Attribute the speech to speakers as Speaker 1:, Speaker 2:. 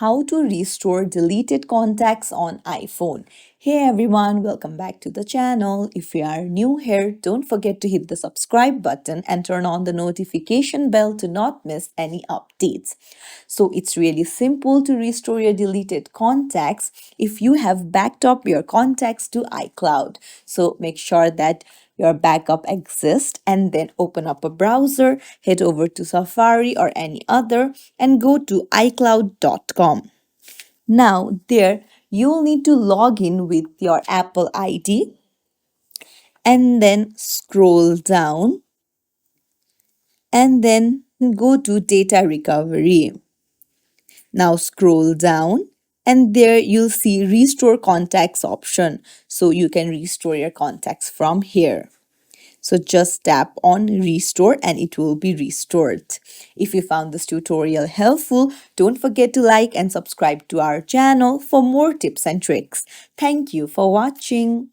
Speaker 1: how to restore deleted contacts on iPhone. Hey everyone, welcome back to the channel. If you are new here, don't forget to hit the subscribe button and turn on the notification bell to not miss any updates. So it's really simple to restore your deleted contacts if you have backed up your contacts to iCloud. So make sure that your backup exists and then open up a browser, head over to Safari or any other and go to iCloud.com. Now, there you'll need to log in with your Apple ID and then scroll down and then go to data recovery. Now scroll down and there you'll see restore contacts option. So you can restore your contacts from here. So just tap on restore and it will be restored. If you found this tutorial helpful, don't forget to like and subscribe to our channel for more tips and tricks. Thank you for watching.